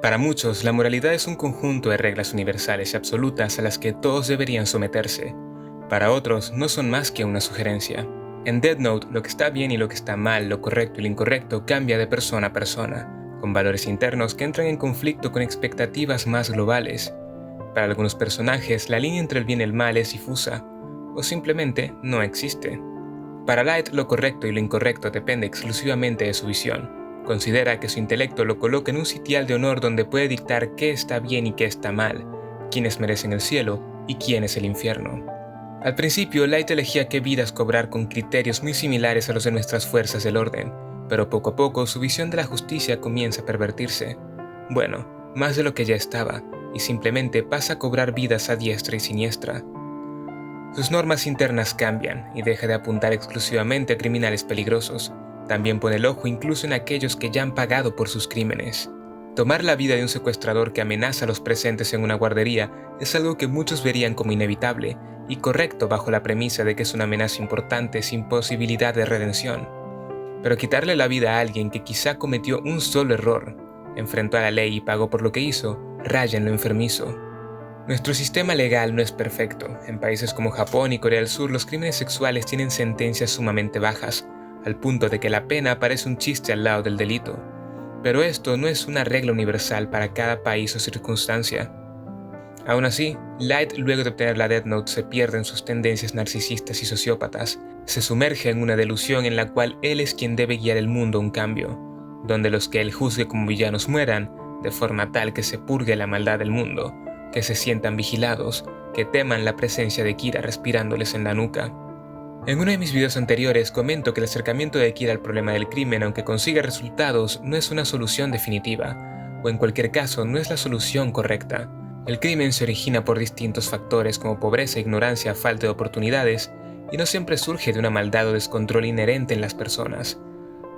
Para muchos, la moralidad es un conjunto de reglas universales y absolutas a las que todos deberían someterse. Para otros, no son más que una sugerencia. En Death Note, lo que está bien y lo que está mal, lo correcto y lo incorrecto cambia de persona a persona, con valores internos que entran en conflicto con expectativas más globales. Para algunos personajes, la línea entre el bien y el mal es difusa, o simplemente no existe. Para Light, lo correcto y lo incorrecto depende exclusivamente de su visión. Considera que su intelecto lo coloca en un sitial de honor donde puede dictar qué está bien y qué está mal, quiénes merecen el cielo y quién es el infierno. Al principio, Light elegía qué vidas cobrar con criterios muy similares a los de nuestras fuerzas del orden, pero poco a poco su visión de la justicia comienza a pervertirse. Bueno, más de lo que ya estaba, y simplemente pasa a cobrar vidas a diestra y siniestra. Sus normas internas cambian y deja de apuntar exclusivamente a criminales peligrosos. También pone el ojo incluso en aquellos que ya han pagado por sus crímenes. Tomar la vida de un secuestrador que amenaza a los presentes en una guardería es algo que muchos verían como inevitable y correcto bajo la premisa de que es una amenaza importante sin posibilidad de redención. Pero quitarle la vida a alguien que quizá cometió un solo error, enfrentó a la ley y pagó por lo que hizo, raya en lo enfermizo. Nuestro sistema legal no es perfecto. En países como Japón y Corea del Sur, los crímenes sexuales tienen sentencias sumamente bajas, al punto de que la pena parece un chiste al lado del delito. Pero esto no es una regla universal para cada país o circunstancia. Aún así, Light, luego de obtener la Death Note, se pierde en sus tendencias narcisistas y sociópatas. Se sumerge en una delusión en la cual él es quien debe guiar el mundo a un cambio, donde los que él juzgue como villanos mueran, de forma tal que se purgue la maldad del mundo, que se sientan vigilados, que teman la presencia de Kira respirándoles en la nuca. En uno de mis videos anteriores comento que el acercamiento de Kira al problema del crimen, aunque consiga resultados, no es una solución definitiva, o en cualquier caso no es la solución correcta. El crimen se origina por distintos factores como pobreza, ignorancia, falta de oportunidades, y no siempre surge de una maldad o descontrol inherente en las personas.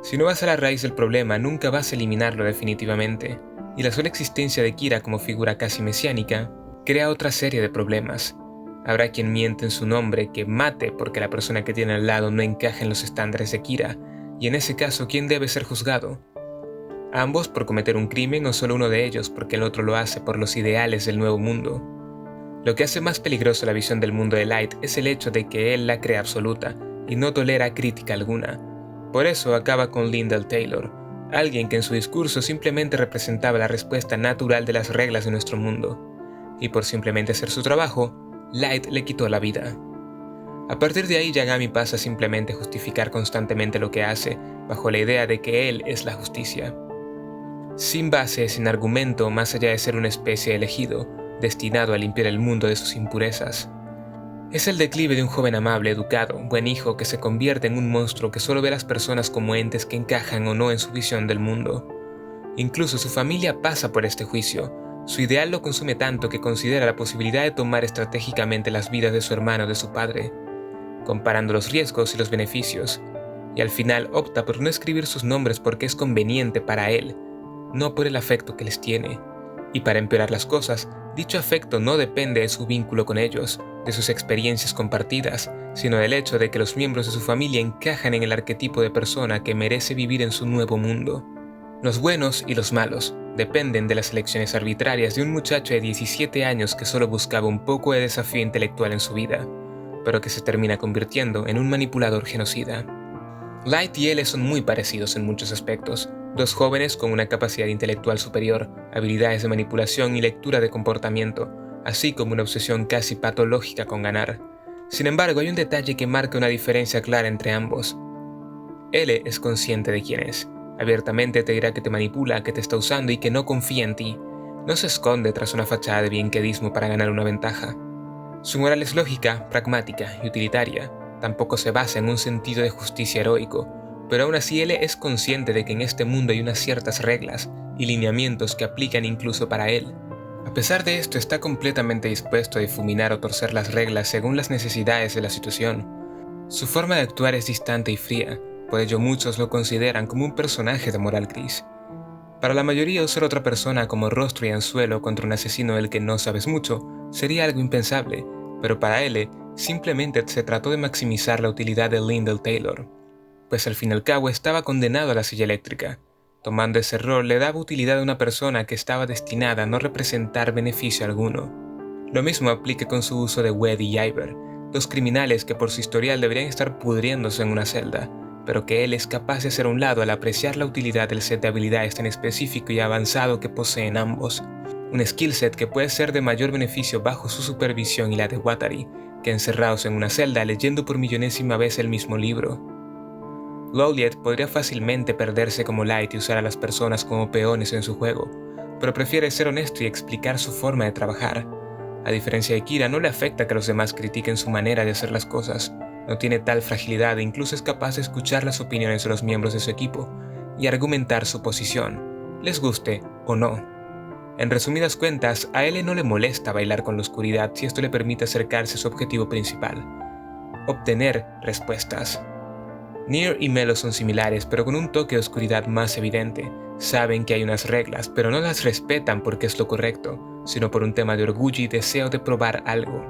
Si no vas a la raíz del problema, nunca vas a eliminarlo definitivamente, y la sola existencia de Kira como figura casi mesiánica crea otra serie de problemas. Habrá quien miente en su nombre, que mate porque la persona que tiene al lado no encaja en los estándares de Kira, y en ese caso, ¿quién debe ser juzgado? ¿Ambos por cometer un crimen o solo uno de ellos porque el otro lo hace por los ideales del nuevo mundo? Lo que hace más peligroso la visión del mundo de Light es el hecho de que él la cree absoluta y no tolera crítica alguna. Por eso acaba con Lyndall Taylor, alguien que en su discurso simplemente representaba la respuesta natural de las reglas de nuestro mundo. Y por simplemente hacer su trabajo, Light le quitó la vida. A partir de ahí, Yagami pasa a simplemente justificar constantemente lo que hace, bajo la idea de que él es la justicia. Sin base, sin argumento, más allá de ser una especie de elegido, destinado a limpiar el mundo de sus impurezas. Es el declive de un joven amable, educado, buen hijo que se convierte en un monstruo que solo ve a las personas como entes que encajan o no en su visión del mundo. Incluso su familia pasa por este juicio. Su ideal lo consume tanto que considera la posibilidad de tomar estratégicamente las vidas de su hermano o de su padre, comparando los riesgos y los beneficios, y al final opta por no escribir sus nombres porque es conveniente para él, no por el afecto que les tiene. Y para empeorar las cosas, dicho afecto no depende de su vínculo con ellos, de sus experiencias compartidas, sino del hecho de que los miembros de su familia encajan en el arquetipo de persona que merece vivir en su nuevo mundo. Los buenos y los malos dependen de las elecciones arbitrarias de un muchacho de 17 años que solo buscaba un poco de desafío intelectual en su vida, pero que se termina convirtiendo en un manipulador genocida. Light y L son muy parecidos en muchos aspectos, dos jóvenes con una capacidad intelectual superior, habilidades de manipulación y lectura de comportamiento, así como una obsesión casi patológica con ganar. Sin embargo, hay un detalle que marca una diferencia clara entre ambos. L es consciente de quién es. Abiertamente te dirá que te manipula, que te está usando y que no confía en ti. No se esconde tras una fachada de bienquedismo para ganar una ventaja. Su moral es lógica, pragmática y utilitaria. Tampoco se basa en un sentido de justicia heroico, pero aún así L es consciente de que en este mundo hay unas ciertas reglas y lineamientos que aplican incluso para él. A pesar de esto, está completamente dispuesto a difuminar o torcer las reglas según las necesidades de la situación. Su forma de actuar es distante y fría, por ello muchos lo consideran como un personaje de moral gris. Para la mayoría, usar a otra persona como rostro y anzuelo contra un asesino del que no sabes mucho sería algo impensable, pero para L simplemente se trató de maximizar la utilidad de Lyndall Taylor, pues al fin y al cabo estaba condenado a la silla eléctrica. Tomando ese rol le daba utilidad a una persona que estaba destinada a no representar beneficio alguno. Lo mismo aplica con su uso de Wed y Iver, dos criminales que por su historial deberían estar pudriéndose en una celda, pero que él es capaz de hacer a un lado al apreciar la utilidad del set de habilidades tan específico y avanzado que poseen ambos. Un skill set que puede ser de mayor beneficio bajo su supervisión y la de Watari, que encerrados en una celda leyendo por millonésima vez el mismo libro. Loliet podría fácilmente perderse como Light y usar a las personas como peones en su juego, pero prefiere ser honesto y explicar su forma de trabajar. A diferencia de Kira, no le afecta que los demás critiquen su manera de hacer las cosas. No tiene tal fragilidad e incluso es capaz de escuchar las opiniones de los miembros de su equipo y argumentar su posición, les guste o no. En resumidas cuentas, a L no le molesta bailar con la oscuridad si esto le permite acercarse a su objetivo principal: obtener respuestas. Nier y Melo son similares, pero con un toque de oscuridad más evidente. Saben que hay unas reglas, pero no las respetan porque es lo correcto, sino por un tema de orgullo y deseo de probar algo.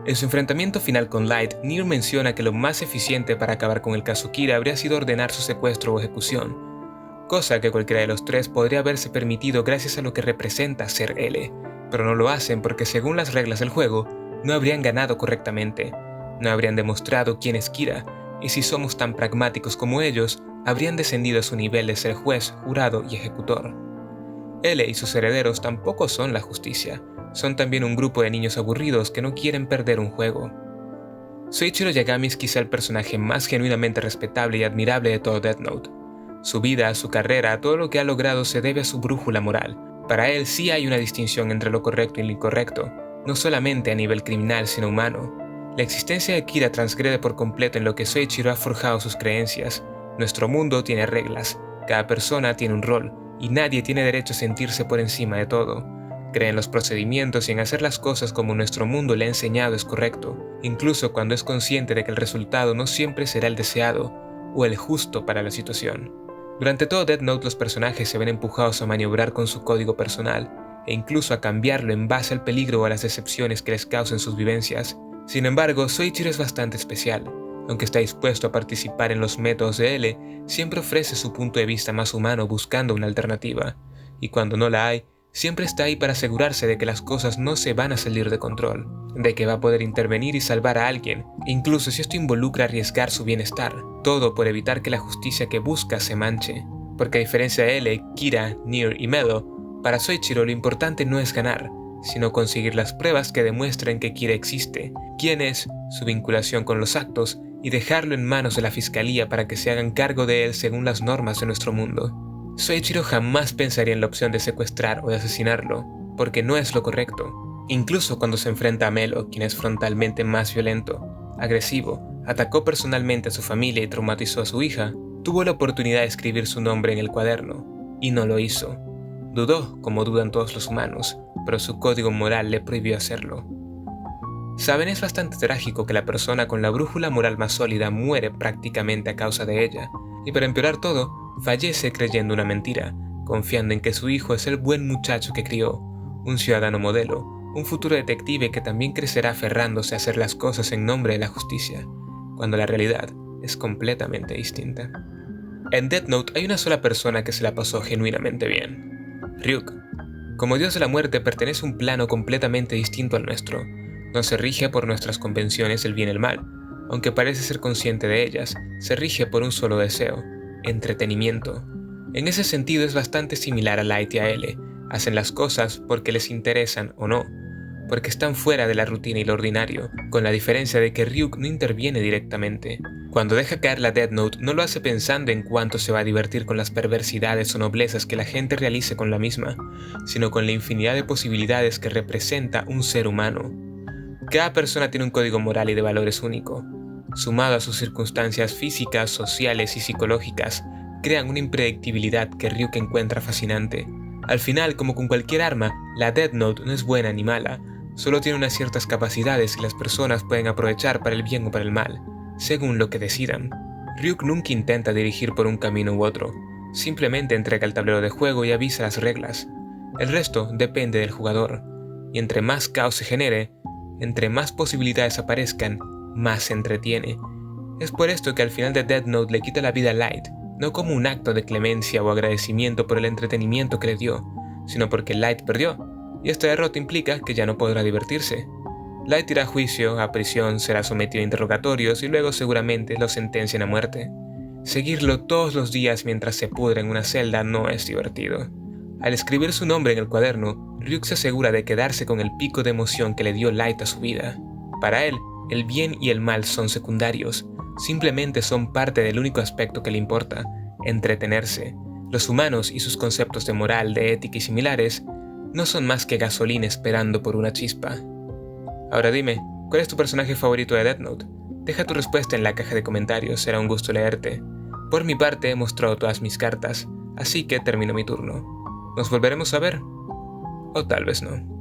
En su enfrentamiento final con Light, Nier menciona que lo más eficiente para acabar con el caso Kira habría sido ordenar su secuestro o ejecución, cosa que cualquiera de los tres podría haberse permitido gracias a lo que representa ser L, pero no lo hacen porque según las reglas del juego, no habrían ganado correctamente, no habrían demostrado quién es Kira, y si somos tan pragmáticos como ellos, habrían descendido a su nivel de ser juez, jurado y ejecutor. L y sus herederos tampoco son la justicia, son también un grupo de niños aburridos que no quieren perder un juego. Soichiro Yagami es quizá el personaje más genuinamente respetable y admirable de todo Death Note. Su vida, su carrera, todo lo que ha logrado se debe a su brújula moral. Para él sí hay una distinción entre lo correcto y lo incorrecto, no solamente a nivel criminal sino humano. La existencia de Kira transgrede por completo en lo que Soichiro ha forjado sus creencias. Nuestro mundo tiene reglas, cada persona tiene un rol, y nadie tiene derecho a sentirse por encima de todo. Cree en los procedimientos y en hacer las cosas como nuestro mundo le ha enseñado es correcto, incluso cuando es consciente de que el resultado no siempre será el deseado o el justo para la situación. Durante todo Death Note los personajes se ven empujados a maniobrar con su código personal, e incluso a cambiarlo en base al peligro o a las decepciones que les causen sus vivencias. Sin embargo, Soichiro es bastante especial. Aunque está dispuesto a participar en los métodos de L, siempre ofrece su punto de vista más humano buscando una alternativa, y cuando no la hay, siempre está ahí para asegurarse de que las cosas no se van a salir de control, de que va a poder intervenir y salvar a alguien, incluso si esto involucra arriesgar su bienestar, todo por evitar que la justicia que busca se manche. Porque a diferencia de L, Kira, Nier y Melo, para Soichiro lo importante no es ganar, sino conseguir las pruebas que demuestren que Kira existe, quién es, su vinculación con los actos, y dejarlo en manos de la fiscalía para que se hagan cargo de él según las normas de nuestro mundo. Soichiro jamás pensaría en la opción de secuestrar o de asesinarlo, porque no es lo correcto. Incluso cuando se enfrenta a Melo, quien es frontalmente más violento, agresivo, atacó personalmente a su familia y traumatizó a su hija, tuvo la oportunidad de escribir su nombre en el cuaderno, y no lo hizo. Dudó, como dudan todos los humanos, pero su código moral le prohibió hacerlo. Saben, es bastante trágico que la persona con la brújula moral más sólida muere prácticamente a causa de ella, y para empeorar todo, fallece creyendo una mentira, confiando en que su hijo es el buen muchacho que crió, un ciudadano modelo, un futuro detective que también crecerá aferrándose a hacer las cosas en nombre de la justicia, cuando la realidad es completamente distinta. En Death Note hay una sola persona que se la pasó genuinamente bien: Ryuk. Como dios de la muerte pertenece a un plano completamente distinto al nuestro. No se rige por nuestras convenciones del bien y el mal, aunque parece ser consciente de ellas, se rige por un solo deseo: entretenimiento. En ese sentido es bastante similar a Light y a L. Hacen las cosas porque les interesan o no, porque están fuera de la rutina y lo ordinario, con la diferencia de que Ryuk no interviene directamente. Cuando deja caer la Death Note no lo hace pensando en cuánto se va a divertir con las perversidades o noblezas que la gente realice con la misma, sino con la infinidad de posibilidades que representa un ser humano. Cada persona tiene un código moral y de valores único. Sumado a sus circunstancias físicas, sociales y psicológicas, crean una impredictibilidad que Ryuk encuentra fascinante. Al final, como con cualquier arma, la Death Note no es buena ni mala, solo tiene unas ciertas capacidades que las personas pueden aprovechar para el bien o para el mal, según lo que decidan. Ryuk nunca intenta dirigir por un camino u otro, simplemente entrega el tablero de juego y avisa las reglas. El resto depende del jugador, y entre más caos se genere, entre más posibilidades aparezcan, más se entretiene. Es por esto que al final de Death Note le quita la vida a Light, no como un acto de clemencia o agradecimiento por el entretenimiento que le dio, sino porque Light perdió, y esta derrota implica que ya no podrá divertirse. Light irá a juicio, a prisión, será sometido a interrogatorios y luego seguramente lo sentencian a muerte. Seguirlo todos los días mientras se pudre en una celda no es divertido. Al escribir su nombre en el cuaderno, Ryuk se asegura de quedarse con el pico de emoción que le dio Light a su vida. Para él, el bien y el mal son secundarios, simplemente son parte del único aspecto que le importa, entretenerse. Los humanos y sus conceptos de moral, de ética y similares no son más que gasolina esperando por una chispa. Ahora dime, ¿cuál es tu personaje favorito de Death Note? Deja tu respuesta en la caja de comentarios, será un gusto leerte. Por mi parte he mostrado todas mis cartas, así que termino mi turno. ¿Nos volveremos a ver? O tal vez no.